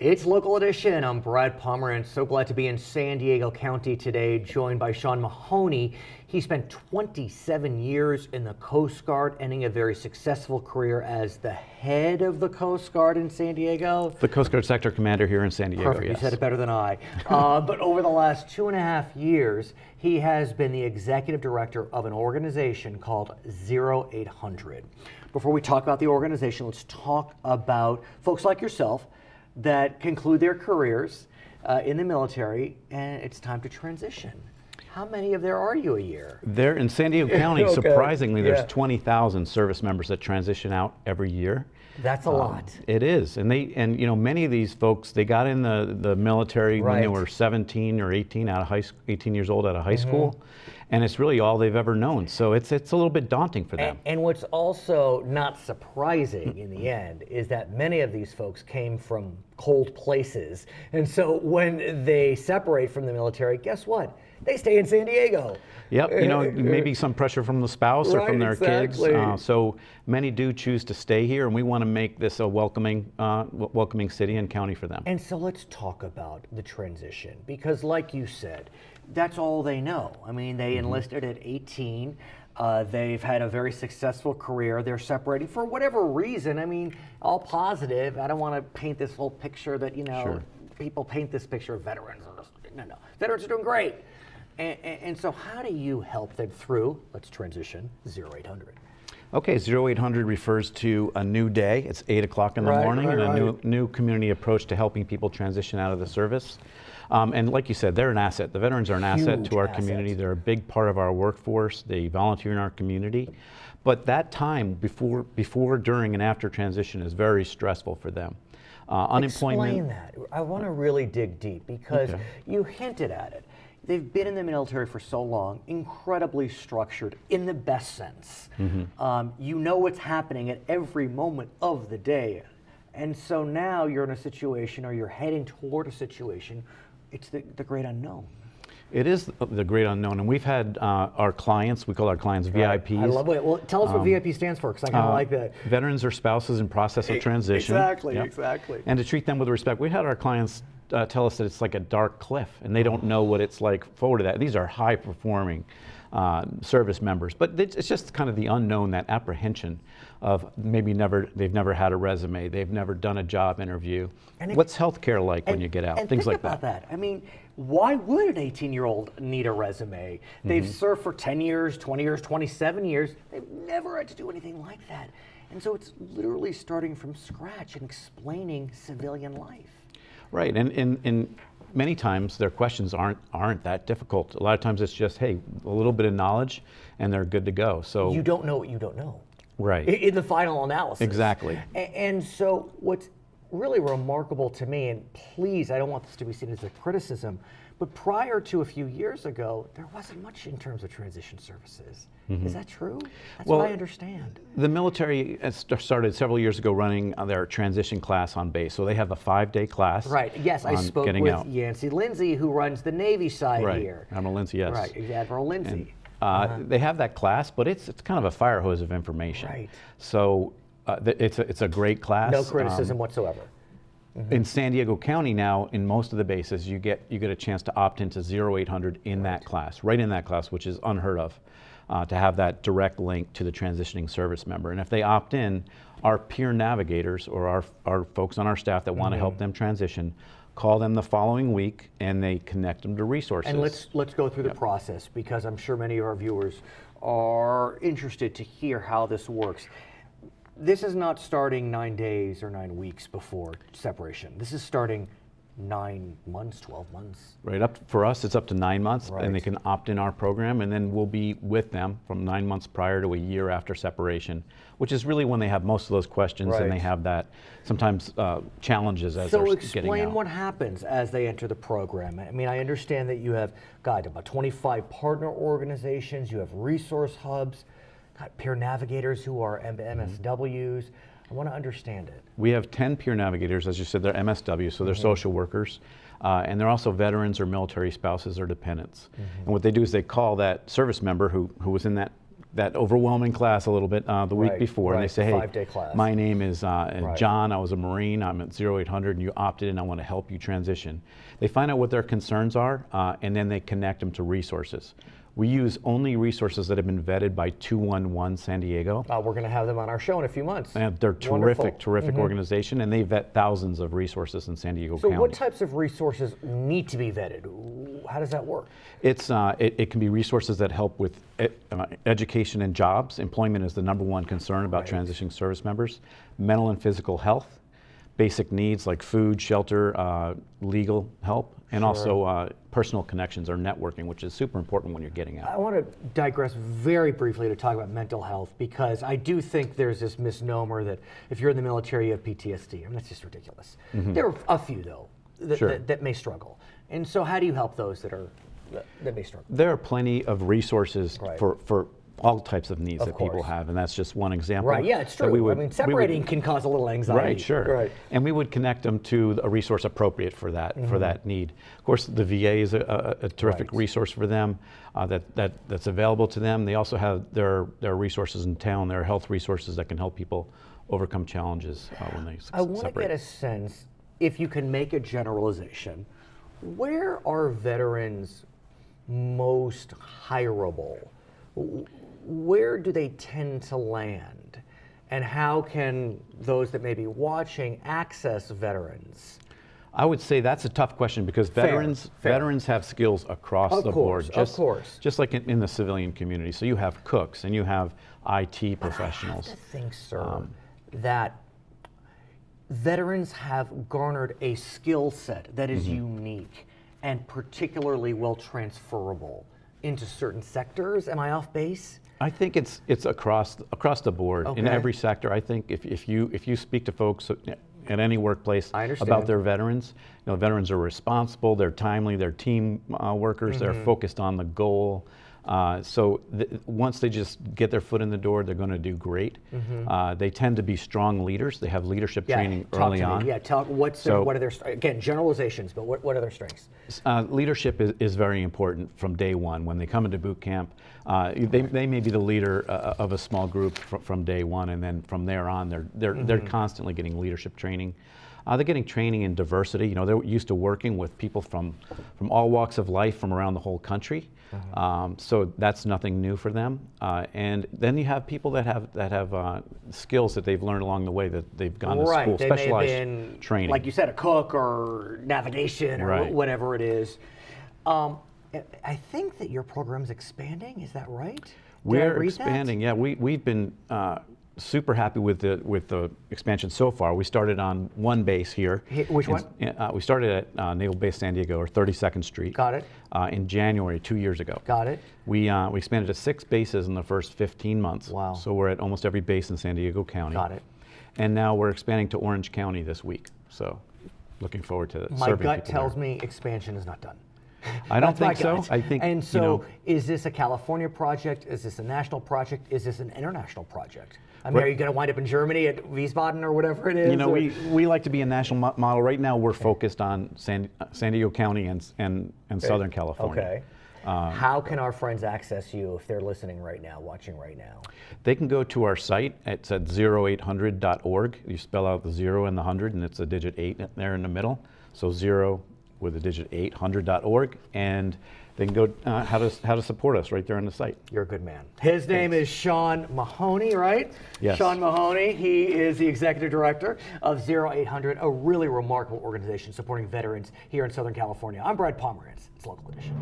It's Local Edition. I'm Brad Pomerance. So glad to be in San Diego County today, joined by Sean Mahoney. He spent 27 years in the Coast Guard, ending a very successful career as the head of the Coast Guard in San Diego. The Coast Guard Sector Commander here in San Diego. Perfect. Yes. You said it better than I. But over the last 2.5 years, he has been the executive director of an organization called Zero8Hundred. Before we talk about the organization, let's talk about folks like yourself that conclude their careers in the military, and it's time to transition. How many of there are you a year? There in San Diego County, Okay. surprisingly, Yeah. there's 20,000 service members that transition out every year. That's a lot. It is, and you know, many of these folks, they got in the military when they Right. were 17 or 18 out of 18 years old out of high school, and it's really all they've ever known. So it's a little bit daunting for them. And what's also not surprising in the end is that many of these folks came from cold places. And so when they separate from the military, guess what? They stay in San Diego. Yep, you know, maybe some pressure from the spouse or from their exactly. kids. So many do choose to stay here, and we want to make this a welcoming city and county for them. And so let's talk about the transition, because like you said, that's all they know. I mean, they enlisted at 18. They've had a very successful career. They're separating for whatever reason. I mean, all positive. I don't want to paint this whole picture that, you know, Sure. people paint this picture of veterans. No. Veterans are doing great. And so how do you help them through, let's transition, 0800? Okay, 0800 refers to a new day. It's 8 o'clock in the morning, and a new community approach to helping people transition out of the service. And like you said, they're an asset. The veterans are an asset to our community. They're a big part of our workforce. They volunteer in our community. But that time before, during, and after transition is very stressful for them. Unemployment. Explain that. I want to really dig deep, because you hinted at it. They've been in the military for so long, incredibly structured in the best sense. You know what's happening at every moment of the day. And so now you're in a situation, or you're heading toward a situation, it's the great unknown. It is the great unknown, and we've had our clients, we call our clients VIPs. I love it. Well, tell us what VIP stands for, because I kind of like that. Veterans or spouses in process of transition. Exactly, Yep. exactly. And to treat them with respect. We had our clients tell us that it's like a dark cliff, and they don't know what it's like forward to that. These are high-performing service members, but it's just kind of the unknown, that apprehension of maybe they've never had a resume, they've never done a job interview. What's healthcare like when you get out? Things like that. I mean, why would an 18-year-old need a resume? They've served for 10 years, 20 years, 27 years. They've never had to do anything like that. And so it's literally starting from scratch and explaining civilian life. Right, and many times their questions aren't that difficult. A lot of times it's just, hey, a little bit of knowledge, and they're good to go. So you don't know what you don't know. Right. In the final analysis. Exactly. And so what's really remarkable to me, and please, I don't want this to be seen as a criticism, but prior to a few years ago, there wasn't much in terms of transition services. Is that true? That's what I understand. The military started several years ago running their transition class on base. So they have a 5-day class. Right, yes, I spoke with Yancey Lindsay, who runs the Navy side here. Admiral Lindsay, yes. Right, Admiral Lindsay. They have that class, but it's kind of a fire hose of information. Right. So it's a great class. No criticism whatsoever. In San Diego County now, in most of the bases, you get a chance to opt into 0800 in that class, right in that class, which is unheard of, to have that direct link to the transitioning service member. And if they opt in, our peer navigators, or our folks on our staff that want to help them transition, call them the following week, and they connect them to resources. And let's go through the process, because I'm sure many of our viewers are interested to hear how this works. This is not starting 9 days or 9 weeks before separation. This is starting 9 months, 12 months. Right, for us, it's up to 9 months, and they can opt in our program, and then we'll be with them from 9 months prior to a year after separation, which is really when they have most of those questions, and they have that sometimes challenges as they're getting out. So explain what happens as they enter the program. I mean, I understand that you have got about 25 partner organizations, you have resource hubs, got peer navigators who are MSWs. I want to understand it. We have 10 peer navigators, as you said, they're MSWs, so they're social workers, and they're also veterans or military spouses or dependents. And what they do is they call that service member who was in that that overwhelming class a little bit the week Right, before, and they right, say, the hey, 5-day class. my name is John, I was a Marine, I'm at 0800, and you opted in, I want to help you transition. They find out what their concerns are, and then they connect them to resources. We use only resources that have been vetted by 211 San Diego. We're going to have them on our show in a few months. And they're terrific organization, and they vet thousands of resources in San Diego County. So what types of resources need to be vetted? How does that work? It can be resources that help with education and jobs. Employment is the #1 concern about transitioning service members. Mental and physical health, basic needs like food, shelter, legal help, and also personal connections or networking, which is super important when you're getting out. I want to digress very briefly to talk about mental health, because I do think there's this misnomer that if you're in the military, you have PTSD. I mean, that's just ridiculous. There are a few, though, that may struggle. And so how do you help those that may struggle? There are plenty of resources for all types of needs that people have, and that's just one example. Right, yeah, it's true. I mean, separating can cause a little anxiety. Right, sure. Right. And we would connect them to a resource appropriate for that need. Of course, the VA is a terrific resource for them that's available to them. They also have their resources in town, their health resources that can help people overcome challenges when they separate. I want to get a sense, if you can make a generalization, where are veterans most hireable? Where do they tend to land? And how can those that may be watching access veterans? I would say that's a tough question, because veterans have skills across the board. Just like in the civilian community. So you have cooks and you have IT professionals. I have to think, sir, that veterans have garnered a skill set that is unique and particularly well transferable into certain sectors. Am I off base? I think it's across the board in every sector. I think if you speak to folks at any workplace about their veterans, veterans are responsible, they're timely, they're team workers, they're focused on the goal. So once they just get their foot in the door, they're going to do great. They tend to be strong leaders. They have leadership training early on. Yeah, what are their, again, generalizations, but what are their strengths? Leadership is very important from day one. When they come into boot camp, they may be the leader of a small group from day one, and then from there on, they're constantly getting leadership training. They're getting training in diversity. They're used to working with people from all walks of life from around the whole country. So that's nothing new for them. And then you have people that have skills that they've learned along the way, that they've gone to school, they specialized may have been, training. like you said, a cook or navigation or whatever it is. I think that your program's expanding. Is that right? We're expanding. Yeah, we've been super happy with the expansion so far. We started on one base here. Which one? We started at Naval Base San Diego, or 32nd Street. Got it. In January 2 years ago. Got it. We expanded to 6 bases in the first 15 months. Wow. So we're at almost every base in San Diego County. Got it. And now we're expanding to Orange County this week. So looking forward to serving people. My gut tells me expansion is not done. I don't think so. I think, and so, is this a California project? Is this a national project? Is this an international project? I mean, are you going to wind up in Germany at Wiesbaden or whatever it is? We like to be a national model. Right now, we're focused on San Diego County and Southern California. Okay. How can our friends access you if they're listening right now, watching right now? They can go to our site. It's at 0800.org. You spell out the 0 and the 100, and it's a digit 8 there in the middle. So 0 with a digit 800.org, and they can go how to support us right there on the site. You're a good man. His name is Sean Mahoney, right? Yes. Sean Mahoney. He is the executive director of 0800, a really remarkable organization supporting veterans here in Southern California. I'm Brad Pomerance. It's Local Edition.